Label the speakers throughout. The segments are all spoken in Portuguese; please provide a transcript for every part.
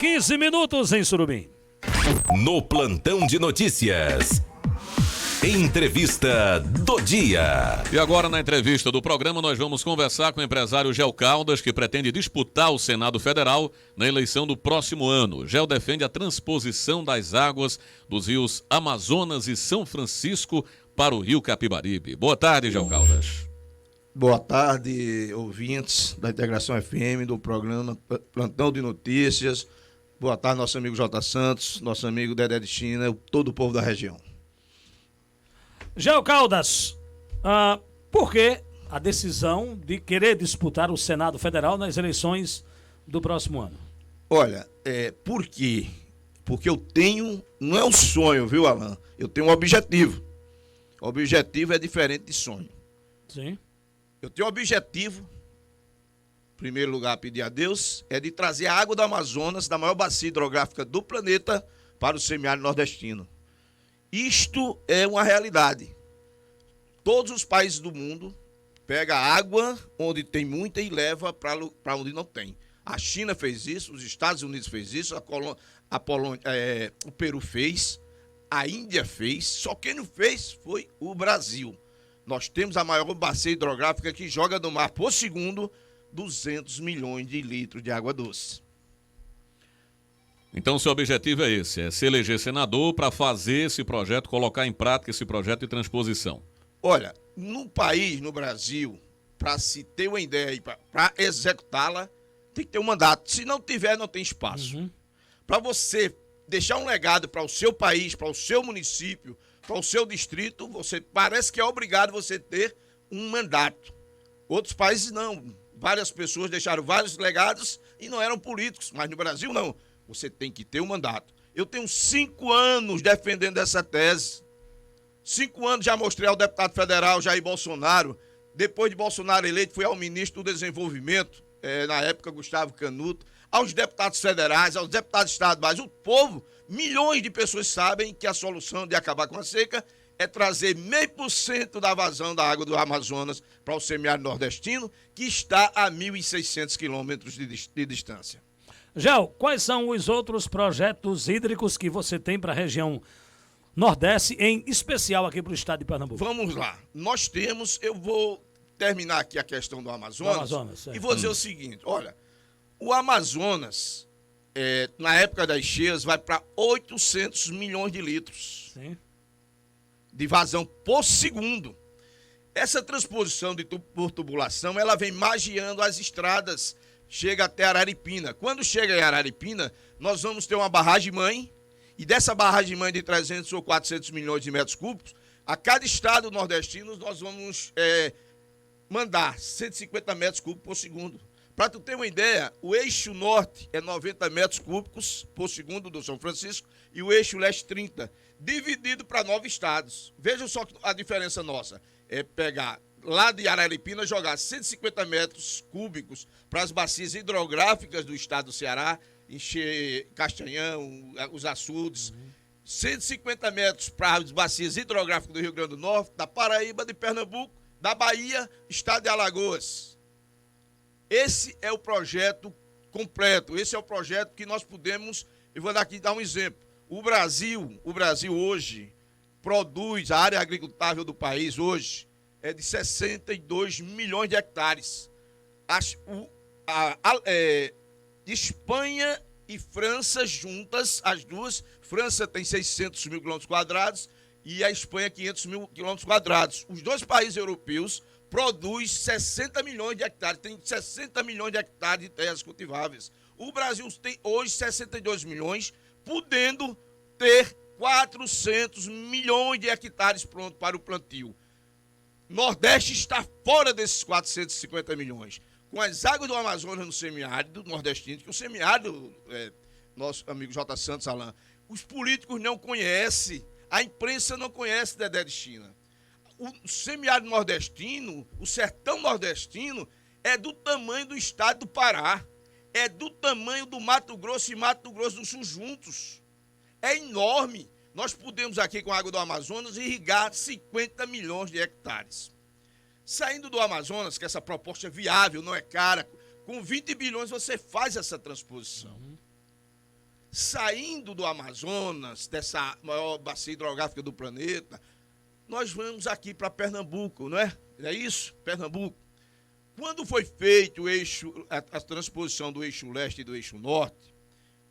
Speaker 1: 15 minutos em Surubim.
Speaker 2: No plantão de notícias. Entrevista do dia.
Speaker 3: E agora na entrevista do programa nós vamos conversar com o empresário Gel Caldas, que pretende disputar o Senado Federal na eleição do próximo ano. Gel defende a transposição das águas dos rios Amazonas e São Francisco para o rio Capibaribe. Boa tarde, Gel Caldas.
Speaker 4: Boa tarde, ouvintes da Integração FM, do programa Plantão de Notícias. Boa tarde, nosso amigo J. Santos, nosso amigo Dedé de China, todo o povo da região.
Speaker 1: Gel Caldas, por que a decisão de querer disputar o Senado Federal nas eleições do próximo ano?
Speaker 4: Olha, por quê? Porque eu tenho, não é um sonho, viu, Alan? Eu tenho um objetivo. O objetivo é diferente de sonho.
Speaker 1: Sim.
Speaker 4: Eu tenho um objetivo, em primeiro lugar, pedir a Deus, é de trazer a água do Amazonas, da maior bacia hidrográfica do planeta, para o semiárido nordestino. Isto é uma realidade. Todos os países do mundo pegam água onde tem muita e leva para onde não tem. A China fez isso, os Estados Unidos fez isso, o Peru fez, a Índia fez, só quem não fez foi o Brasil. Nós temos a maior bacia hidrográfica que joga no mar por segundo 200 milhões de litros de água doce.
Speaker 3: Então, seu objetivo é esse, é se eleger senador para fazer esse projeto, colocar em prática esse projeto de transposição.
Speaker 4: Olha, no país, no Brasil, para se ter uma ideia e para executá-la, tem que ter um mandato. Se não tiver, não tem espaço. Para você deixar um legado para o seu país, para o seu município, para o seu distrito, você parece que é obrigado você ter um mandato. Outros países não. Várias pessoas deixaram vários legados e não eram políticos, mas no Brasil não. Você tem que ter um mandato. Eu tenho 5 anos defendendo essa tese. 5 anos já mostrei ao deputado federal Jair Bolsonaro. Depois de Bolsonaro eleito, fui ao ministro do Desenvolvimento, na época Gustavo Canuto, aos deputados federais, aos deputados estaduais. O povo, milhões de pessoas sabem que a solução de acabar com a seca é trazer 0,5% da vazão da água do Amazonas para o semiárido nordestino, que está a 1.600 quilômetros de distância.
Speaker 1: Gel, quais são os outros projetos hídricos que você tem para a região Nordeste, em especial aqui para o estado de Pernambuco?
Speaker 4: Vamos lá. Nós temos, eu vou terminar aqui a questão do Amazonas e vou dizer o seguinte, olha, o Amazonas, na época das cheias, vai para 800 milhões de litros.
Speaker 1: Sim.
Speaker 4: De vazão por segundo. Essa transposição por tubulação, ela vem magiando as estradas, chega até Araripina. Quando chega em Araripina, nós vamos ter uma barragem-mãe, e dessa barragem-mãe de 300 ou 400 milhões de metros cúbicos, a cada estado nordestino nós vamos mandar 150 metros cúbicos por segundo. Para tu ter uma ideia, o eixo norte é 90 metros cúbicos por segundo do São Francisco e o eixo leste 30, dividido para 9 estados. Veja só a diferença nossa. É pegar lá de Araripina, jogar 150 metros cúbicos para as bacias hidrográficas do estado do Ceará, encher Castanhão, os açudes, 150 metros para as bacias hidrográficas do Rio Grande do Norte, da Paraíba, de Pernambuco, da Bahia, estado de Alagoas. Esse é o projeto completo, esse é o projeto que nós podemos, eu vou aqui dar um exemplo. O Brasil hoje produz, a área agricultável do país hoje é de 62 milhões de hectares. Espanha e França juntas, as duas, França tem 600 mil quilômetros quadrados e a Espanha 500 mil quilômetros quadrados. Os dois países europeus produzem 60 milhões de hectares, tem 60 milhões de hectares de terras cultiváveis. O Brasil tem hoje 62 milhões, podendo ter 400 milhões de hectares prontos para o plantio. Nordeste está fora desses 450 milhões. Com as águas do Amazonas no semiárido nordestino, que o semiárido, nosso amigo J. Santos Alain, os políticos não conhecem, a imprensa não conhece Dedé de China. O semiárido nordestino, o sertão nordestino, é do tamanho do estado do Pará, é do tamanho do Mato Grosso e Mato Grosso do Sul juntos. É enorme. Nós podemos aqui com a água do Amazonas irrigar 50 milhões de hectares. Saindo do Amazonas, que essa proposta é viável, não é cara, com 20 bilhões você faz essa transposição. saindo do Amazonas, dessa maior bacia hidrográfica do planeta, nós vamos aqui para Pernambuco, não é? É isso? Pernambuco. Quando foi feito a transposição do eixo leste e do eixo norte,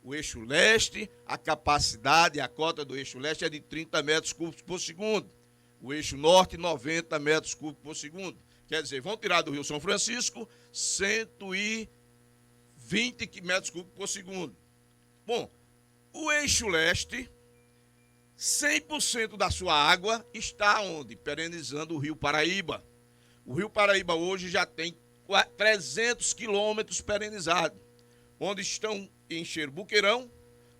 Speaker 4: o eixo leste, a capacidade, a cota do eixo leste é de 30 metros cúbicos por segundo. O eixo norte, 90 metros cúbicos por segundo. Quer dizer, vão tirar do Rio São Francisco 120 metros cúbicos por segundo. Bom, o eixo leste, 100% da sua água está onde? Perenizando o Rio Paraíba. O Rio Paraíba hoje já tem 300 quilômetros perenizados, onde estão encher Buqueirão.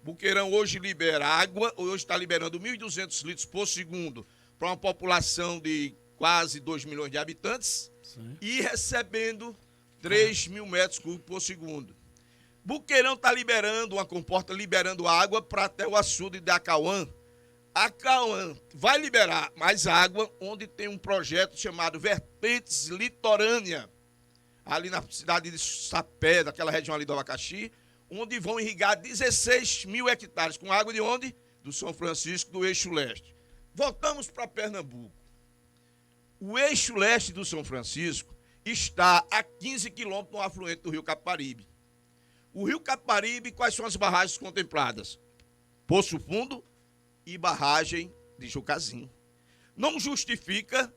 Speaker 4: Buqueirão hoje libera água, hoje está liberando 1.200 litros por segundo para uma população de quase 2 milhões de habitantes. Sim. E recebendo 3 mil metros cúbicos por segundo. Buqueirão está liberando, uma comporta liberando água para até o açude de Acauã. Acauã vai liberar mais água, onde tem um projeto chamado Vertentes Litorânea, ali na cidade de Sapé, daquela região ali do Abacaxi, onde vão irrigar 16 mil hectares, com água de onde? Do São Francisco, do eixo leste. Voltamos para Pernambuco. O eixo leste do São Francisco está a 15 quilômetros no afluente do Rio Capibaribe. O Rio Capibaribe, quais são as barragens contempladas? Poço Fundo e barragem de Jucazinho. Não justifica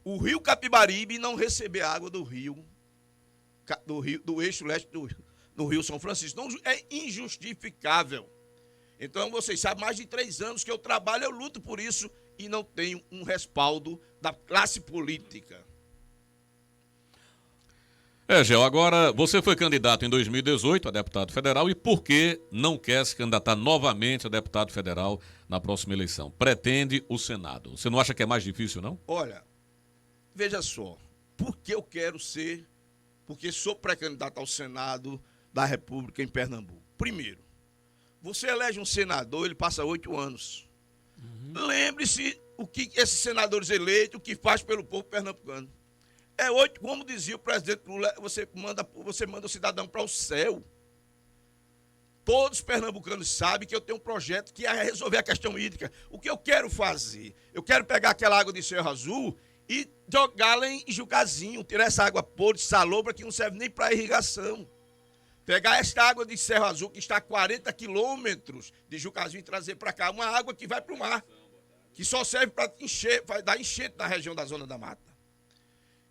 Speaker 4: o Rio Capibaribe não receber água do eixo leste do Rio São Francisco. Não, é injustificável. Então, vocês sabem, mais de 3 anos que eu trabalho, eu luto por isso e não tenho um respaldo da classe política.
Speaker 3: Gel, agora você foi candidato em 2018 a deputado federal e por que não quer se candidatar novamente a deputado federal na próxima eleição? Pretende o Senado. Você não acha que é mais difícil, não?
Speaker 4: Olha, veja só, por que eu quero ser, porque sou pré-candidato ao Senado da República em Pernambuco. Primeiro, você elege um senador, ele passa 8 anos. Lembre-se o que esses senadores eleitos, o que faz pelo povo pernambucano. É 8, como dizia o presidente Lula, você manda o cidadão para o céu. Todos os pernambucanos sabem que eu tenho um projeto que é resolver a questão hídrica. O que eu quero fazer? Eu quero pegar aquela água de Cerro Azul e jogá-la em Jucazinho, tirar essa água podre, salobra, que não serve nem para irrigação. Pegar esta água de Cerro Azul, que está a 40 quilômetros de Jucazinho, e trazer para cá uma água que vai para o mar, que só serve para encher, vai dar enchente na região da Zona da Mata.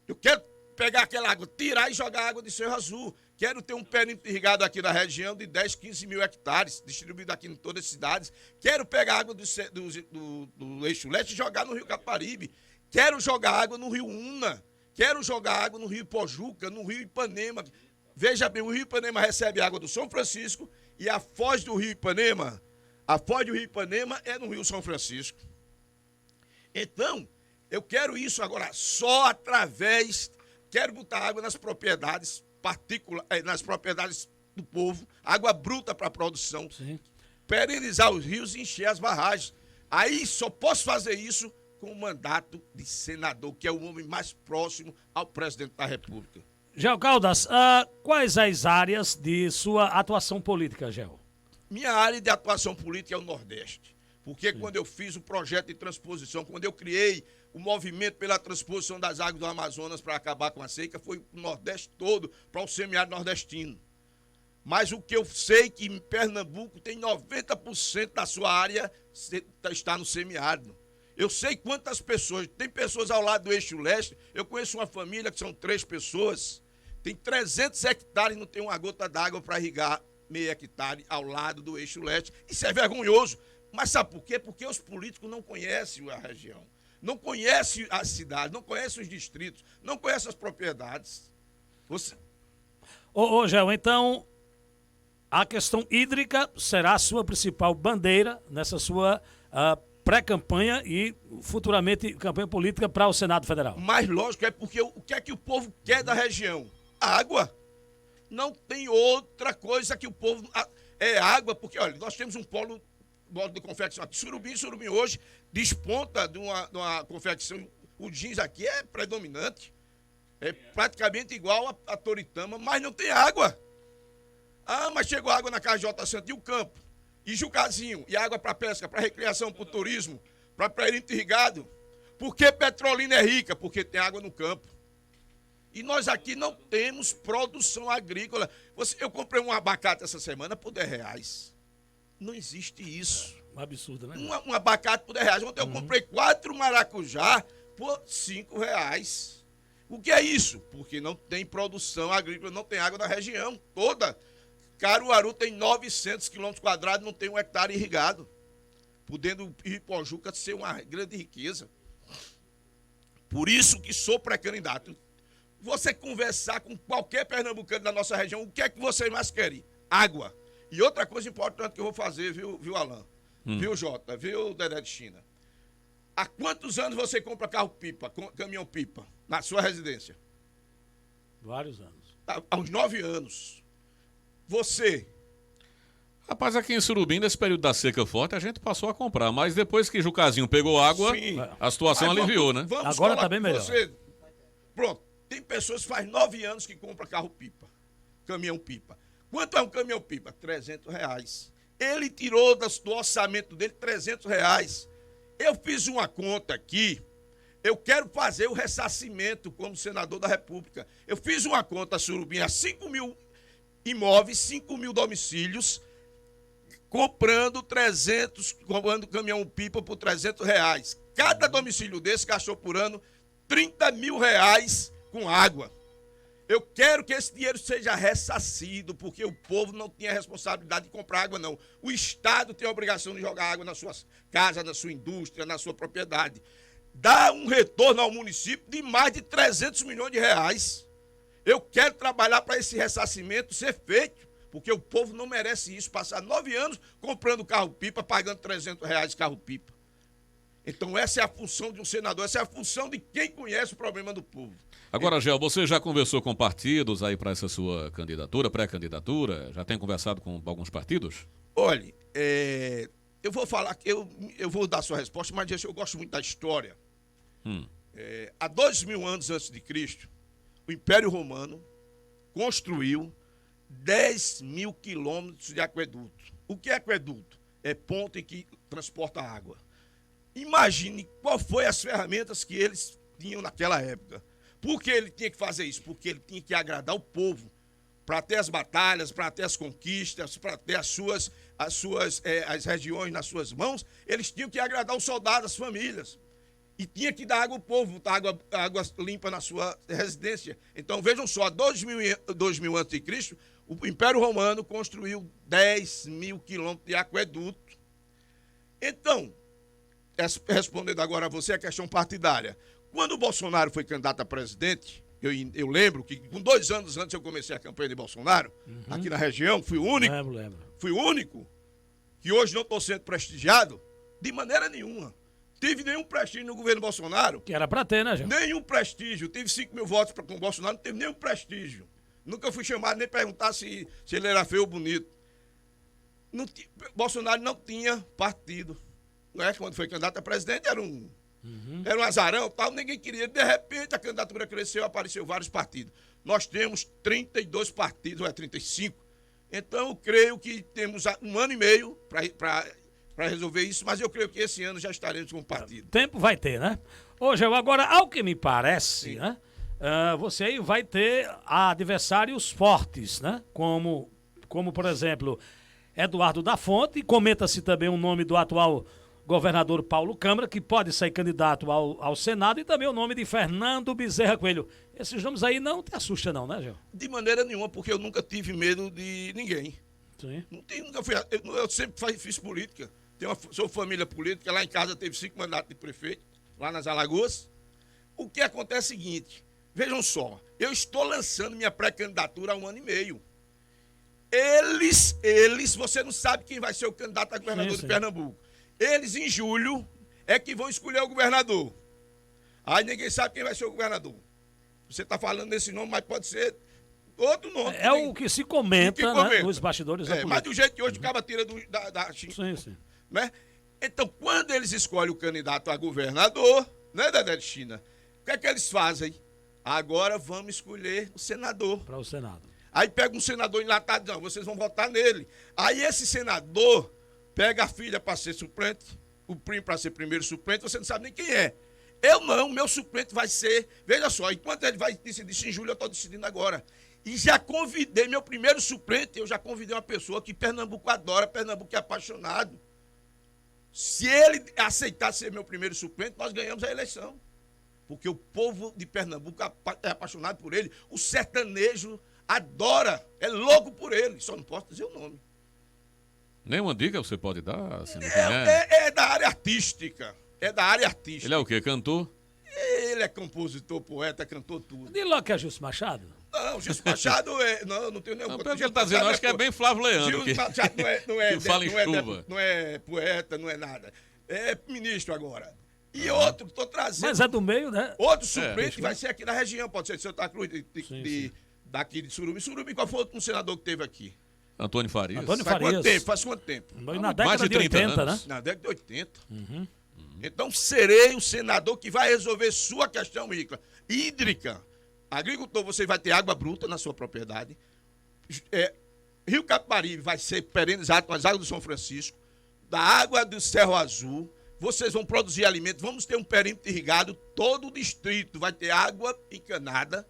Speaker 4: Eu quero pegar aquela água, tirar e jogar a água de Cerro Azul. Quero ter um perímetro irrigado aqui na região de 10, 15 mil hectares, distribuído aqui em todas as cidades. Quero pegar água do eixo leste e jogar no Rio Capibaribe. Quero jogar água no Rio Una. Quero jogar água no Rio Pojuca, no Rio Ipanema. Veja bem, o Rio Ipanema recebe água do São Francisco e a foz do Rio Ipanema é no Rio São Francisco. Então, eu quero isso agora só através, quero botar água nas propriedades particulares, nas propriedades do povo, água bruta para a produção, sim, perenizar os rios e encher as barragens. Aí só posso fazer isso com o mandato de senador, que é o homem mais próximo ao presidente da República.
Speaker 1: Gel Caldas, quais as áreas de sua atuação política, Gel?
Speaker 4: Minha área de atuação política é o Nordeste. Porque quando eu fiz o projeto de transposição, quando eu criei o movimento pela transposição das águas do Amazonas para acabar com a seca, foi o Nordeste todo, para o semiárido nordestino. Mas o que eu sei que em Pernambuco tem 90% da sua área está no semiárido. Eu sei quantas pessoas, tem pessoas ao lado do eixo leste, eu conheço uma família que são 3 pessoas, tem 300 hectares e não tem uma gota d'água para irrigar meio hectare ao lado do eixo leste. Isso é vergonhoso. Mas sabe por quê? Porque os políticos não conhecem a região, não conhecem a cidade, não conhecem os distritos, não conhecem as propriedades.
Speaker 1: Ô, Gel, então a questão hídrica será a sua principal bandeira nessa sua pré-campanha e futuramente campanha política para o Senado Federal.
Speaker 4: Mas lógico, é porque o que é que o povo quer da região? Água. Não tem outra coisa que o povo... É água, porque, olha, nós temos um polo de confecção aqui. Surubim hoje desponta de uma confecção. O jeans aqui é predominante. É praticamente igual a Toritama, mas não tem água. Mas chegou água na KJ Santo e o campo. E Jucazinho, e água para pesca, para recreação, para o turismo, para perímetro irrigado. Por que Petrolina é rica? Porque tem água no campo. E nós aqui não temos produção agrícola. Eu comprei um abacate essa semana por R$10. Não existe isso.
Speaker 1: Um absurdo, né?
Speaker 4: Um abacate por R$10. Ontem eu comprei 4 maracujá por R$5. O que é isso? Porque não tem produção agrícola, não tem água na região toda. Caruaru tem 900 km², não tem 1 hectare irrigado. Podendo Ipojuca ser uma grande riqueza. Por isso que sou pré-candidato. Você conversar com qualquer pernambucano da nossa região, o que é que vocês mais querem? Água. E outra coisa importante que eu vou fazer, viu Alain? Viu, Jota? Viu, Dedé de China? Há quantos anos você compra carro-pipa, caminhão-pipa, na sua residência?
Speaker 1: Vários anos.
Speaker 4: Há uns 9 anos. Você...
Speaker 3: Rapaz, aqui em Surubim, nesse período da seca forte, a gente passou a comprar. Mas depois que Jucazinho pegou água,
Speaker 4: Sim.
Speaker 3: a situação aliviou, né?
Speaker 1: Agora tá bem melhor.
Speaker 4: Pronto. Tem pessoas que faz 9 anos que compram carro-pipa, caminhão-pipa. Quanto é um caminhão-pipa? R$300. Ele tirou do orçamento dele R$300. Eu fiz uma conta aqui. Eu quero fazer o ressarcimento como senador da República. Eu fiz uma conta, Surubim, a 5 mil imóveis, 5 mil domicílios, comprando caminhão-pipa por R$300. Cada domicílio desse gastou por ano R$30 mil com água. Eu quero que esse dinheiro seja ressarcido, porque o povo não tinha responsabilidade de comprar água, não. O Estado tem a obrigação de jogar água nas suas casas, na sua indústria, na sua propriedade. Dá um retorno ao município de mais de R$300 milhões. Eu quero trabalhar para esse ressarcimento ser feito, porque o povo não merece isso, passar 9 anos comprando carro-pipa, pagando R$300 carro-pipa. Então essa é a função de um senador, essa é a função de quem conhece o problema do povo.
Speaker 3: Agora, Gel, você já conversou com partidos aí para essa sua candidatura, pré-candidatura? Já tem conversado com alguns partidos?
Speaker 4: Olha, eu vou falar, eu vou dar a sua resposta, mas eu gosto muito da história. Há 2000 anos antes de Cristo, o Império Romano construiu 10 mil quilômetros de aqueduto. O que é aqueduto? É ponto em que transporta água. Imagine qual foi as ferramentas que eles tinham naquela época. Por que ele tinha que fazer isso? Porque ele tinha que agradar o povo para ter as batalhas, para ter as conquistas, para ter as regiões nas suas mãos. Eles tinham que agradar os soldados, as famílias. E tinha que dar água ao povo, botar água limpa na sua residência. Então vejam só, 2000 a.C., o Império Romano construiu 10 mil quilômetros de aqueduto. Então, respondendo agora a você a questão partidária. Quando o Bolsonaro foi candidato a presidente, eu lembro que com 2 anos antes eu comecei a campanha de Bolsonaro, aqui na região, fui o único.
Speaker 1: Lembro.
Speaker 4: Fui o único que hoje não estou sendo prestigiado de maneira nenhuma. Tive nenhum prestígio no governo Bolsonaro.
Speaker 1: Que era pra ter, né, Gel?
Speaker 4: Nenhum prestígio. Tive 5 mil votos com o Bolsonaro, não teve nenhum prestígio. Nunca fui chamado nem perguntar se ele era feio ou bonito. Bolsonaro não tinha partido. Não é? Quando foi candidato a presidente, era um azarão, tal, ninguém queria. De repente, a candidatura cresceu, apareceu vários partidos. Nós temos 32 partidos, ou é 35. Então, eu creio que temos 1 ano e meio para resolver isso, mas eu creio que esse ano já estaremos com o partido.
Speaker 1: Tempo vai ter, né? Ô, Gel, agora, ao que me parece, né? Você aí vai ter adversários fortes, né? Como por exemplo, Eduardo da Fonte, comenta-se também o nome do atual governador Paulo Câmara, que pode ser candidato ao Senado, e também o nome de Fernando Bezerra Coelho. Esses nomes aí não te assustam não, né, Gel?
Speaker 4: De maneira nenhuma, porque eu nunca tive medo de ninguém.
Speaker 1: Sim.
Speaker 4: Eu sempre fiz política. Sou família política, lá em casa teve 5 mandatos de prefeito, lá nas Alagoas. O que acontece é o seguinte, vejam só, eu estou lançando minha pré-candidatura há 1 ano e meio. Você não sabe quem vai ser o candidato a governador de Pernambuco. Eles, em julho, é que vão escolher o governador. Aí ninguém sabe quem vai ser o governador. Você está falando desse nome, mas pode ser outro nome.
Speaker 1: É o que se comenta, né, nos bastidores da política.
Speaker 4: Mas do jeito que hoje o cara tira da
Speaker 1: Sim.
Speaker 4: Né? Então, quando eles escolhem o candidato a governador, né, Dedé de China, o que é que eles fazem? Agora vamos escolher o senador.
Speaker 1: Para o Senado.
Speaker 4: Aí pega um senador enlatado, não, vocês vão votar nele. Aí esse senador pega a filha para ser suplente, o primo para ser primeiro suplente, você não sabe nem quem é. Eu não, meu suplente vai ser, veja só, enquanto ele vai decidir em julho, eu estou decidindo agora. E já convidei, meu primeiro suplente, eu já convidei uma pessoa que Pernambuco adora, Pernambuco é apaixonado. Se ele aceitar ser meu primeiro suplente, nós ganhamos a eleição. Porque o povo de Pernambuco é apaixonado por ele, o sertanejo adora, é louco por ele, só não posso dizer o nome.
Speaker 3: Nenhuma dica você pode dar? Assim,
Speaker 4: É da área artística. É da área artística.
Speaker 3: Ele é o quê? Cantor?
Speaker 4: Ele é compositor, poeta, cantor, tudo.
Speaker 1: De logo que é Gilson Machado?
Speaker 4: Não, Gilson Machado é. Não tenho nenhum.
Speaker 3: Não, pelo que ele está dizendo, eu acho que é bem Flávio Leandro.
Speaker 4: Gilson Machado que fala em
Speaker 3: chuva.
Speaker 4: Não é poeta, não é nada. É ministro agora. E outro, estou trazendo.
Speaker 1: Mas é do meio, né?
Speaker 4: Outro suplente vai ser aqui na região, pode ser de Santa Cruz, daqui de Surubim. Surubim, qual foi um senador que teve aqui?
Speaker 3: Antônio Farias.
Speaker 1: Antônio
Speaker 4: Faz
Speaker 1: Farias.
Speaker 4: quanto tempo? Faz quanto tempo?
Speaker 1: Na década de 80, né?
Speaker 4: Na década de 80. Então, serei o senador que vai resolver sua questão hídrica. Agricultor, você vai ter água bruta na sua propriedade. Rio Capibaribe vai ser perenizado com as águas do São Francisco. Da água do Cerro Azul. Vocês vão produzir alimentos. Vamos ter um perímetro irrigado. Todo o distrito vai ter água encanada.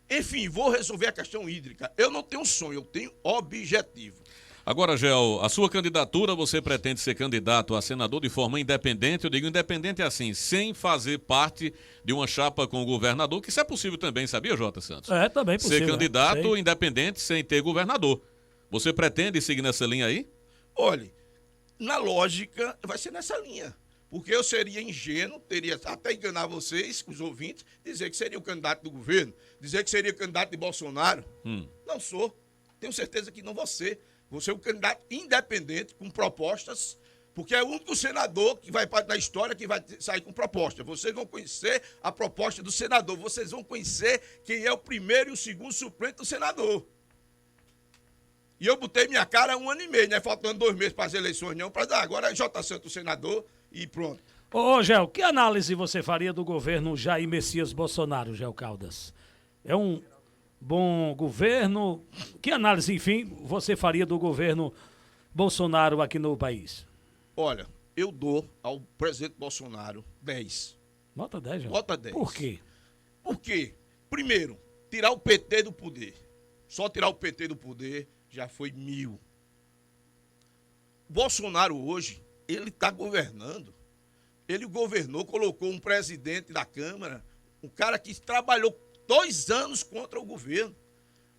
Speaker 4: Enfim, vou resolver a questão hídrica. Eu não tenho sonho, eu tenho objetivo.
Speaker 3: Agora, Gel, a sua candidatura, você pretende ser candidato a senador de forma independente? Eu digo independente assim, sem fazer parte de uma chapa com o governador, que isso é possível também, sabia, Jota Santos?
Speaker 1: É, também possível.
Speaker 3: Ser candidato independente sem ter governador. Você pretende seguir nessa linha aí?
Speaker 4: Olha, na lógica, vai ser nessa linha. Porque eu seria ingênuo, teria até enganar vocês, os ouvintes, dizer que seria o candidato do governo, dizer que seria o candidato de Bolsonaro. Não sou. Tenho certeza que não vou ser. Vou ser um candidato independente, com propostas, porque é o único senador que vai na história que vai sair com proposta. Vocês vão conhecer a proposta do senador, vocês vão conhecer quem é o primeiro e o segundo suplente do senador. E eu botei minha cara há 1 ano e meio, né? Faltando 2 meses para as eleições, não, para dar agora J. Santos, senador, e pronto.
Speaker 1: Ô, Gel, que análise você faria do governo Jair Messias Bolsonaro, Gel Caldas? É um bom governo? Que análise, enfim, você faria do governo Bolsonaro aqui no país?
Speaker 4: Olha, eu dou ao presidente Bolsonaro 10.
Speaker 1: Nota 10, Gel?
Speaker 4: Nota 10.
Speaker 1: Por quê?
Speaker 4: Por quê? Primeiro, tirar o PT do poder. Só tirar o PT do poder já foi 1000. Bolsonaro hoje, ele está governando. Ele governou, colocou um presidente da Câmara, um cara que trabalhou 2 anos contra o governo.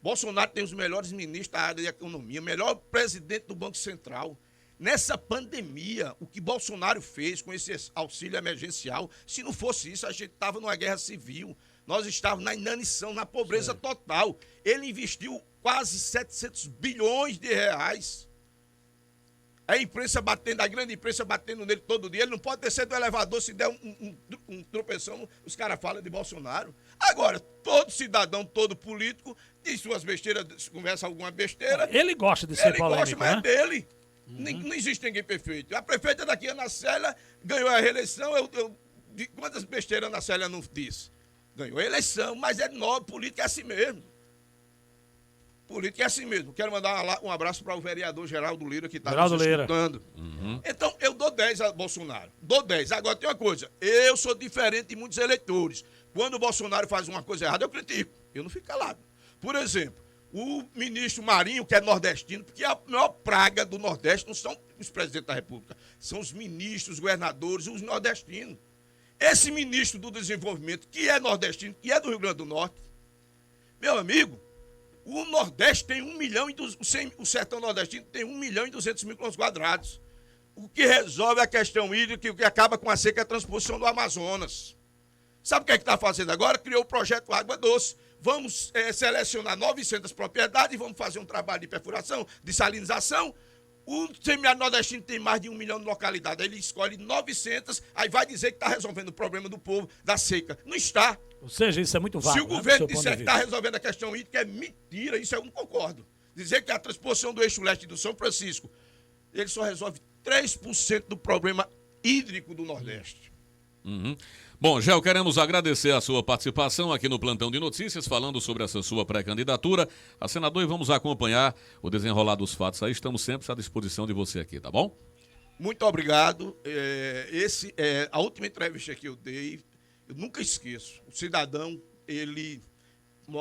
Speaker 4: Bolsonaro tem os melhores ministros da área de economia, melhor presidente do Banco Central. Nessa pandemia, o que Bolsonaro fez com esse auxílio emergencial, se não fosse isso, a gente estava numa guerra civil. Nós estávamos na inanição, na pobreza total. Ele investiu quase 700 bilhões de reais. A imprensa batendo, a grande imprensa batendo nele todo dia. Ele não pode descer do elevador se der um tropeção. Os caras falam de Bolsonaro. Agora, todo cidadão, todo político, diz suas besteiras, conversa alguma besteira.
Speaker 1: Ele gosta de ser polêmico,
Speaker 4: gosta, mas
Speaker 1: né?
Speaker 4: é dele. Não existe ninguém perfeito. A prefeita daqui, Ana Célia, ganhou a reeleição. Quantas besteiras Ana Célia não disse? Ganhou a eleição, mas é nobre, política é assim mesmo. Política é assim mesmo. Quero mandar um abraço para o vereador Geraldo Lira, que está nos escutando. Então, eu dou 10 a Bolsonaro. Dou 10. Agora, tem uma coisa. Eu sou diferente de muitos eleitores. Quando o Bolsonaro faz uma coisa errada, eu critico. Eu não fico calado. Por exemplo, o ministro Marinho, que é nordestino, porque a maior praga do Nordeste não são os presidentes da República, são os ministros, os governadores e os nordestinos. Esse ministro do desenvolvimento, que é nordestino, que é do Rio Grande do Norte, meu amigo, o Nordeste tem 1 milhão o sertão nordestino tem 1 milhão e 200 mil quilômetros quadrados. O que resolve a questão hídrica e o que acaba com a seca é a transposição do Amazonas. Sabe o que é que está fazendo agora? Criou o projeto Água Doce. Vamos selecionar 900 propriedades e vamos fazer um trabalho de perfuração, de salinização. O semiárido nordestino tem mais de 1 milhão de localidades. Aí ele escolhe 900, aí vai dizer que está resolvendo o problema do povo da seca. Não está.
Speaker 1: Ou seja, isso é muito válido.
Speaker 4: Se o governo disser que está resolvendo a questão hídrica, é mentira, isso eu não concordo. Dizer que a transposição do eixo leste do São Francisco, ele só resolve 3% do problema hídrico do Nordeste.
Speaker 3: Uhum. Bom, Gel, queremos agradecer a sua participação aqui no Plantão de Notícias, falando sobre essa sua pré-candidatura a senador, e vamos acompanhar o desenrolar dos fatos aí. Estamos sempre à disposição de você aqui, tá bom?
Speaker 4: Muito obrigado. A última entrevista que eu dei, eu nunca esqueço. O cidadão, ele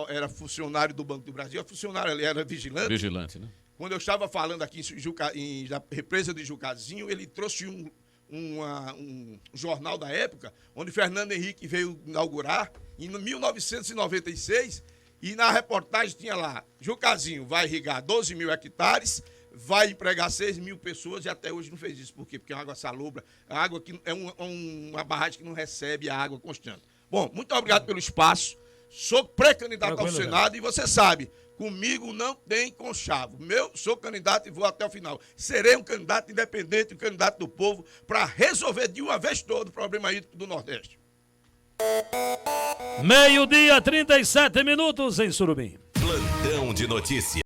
Speaker 4: era funcionário do Banco do Brasil, ele era vigilante.
Speaker 3: Vigilante, né?
Speaker 4: Quando eu estava falando aqui na represa de Jucazinho, ele trouxe um jornal da época, onde Fernando Henrique veio inaugurar, em 1996, e na reportagem tinha lá, Jucazinho vai irrigar 12 mil hectares, vai empregar 6 mil pessoas, e até hoje não fez isso. Por quê? Porque é uma água salobra, a água que é uma barragem que não recebe a água constante. Bom, muito obrigado pelo espaço, sou pré-candidato ao Senado, e você sabe, comigo não tem conchavo. Sou candidato e vou até o final. Serei um candidato independente, um candidato do povo, para resolver de uma vez todo o problema hídrico do Nordeste.
Speaker 1: 12:37 em Surubim.
Speaker 2: Plantão de notícias.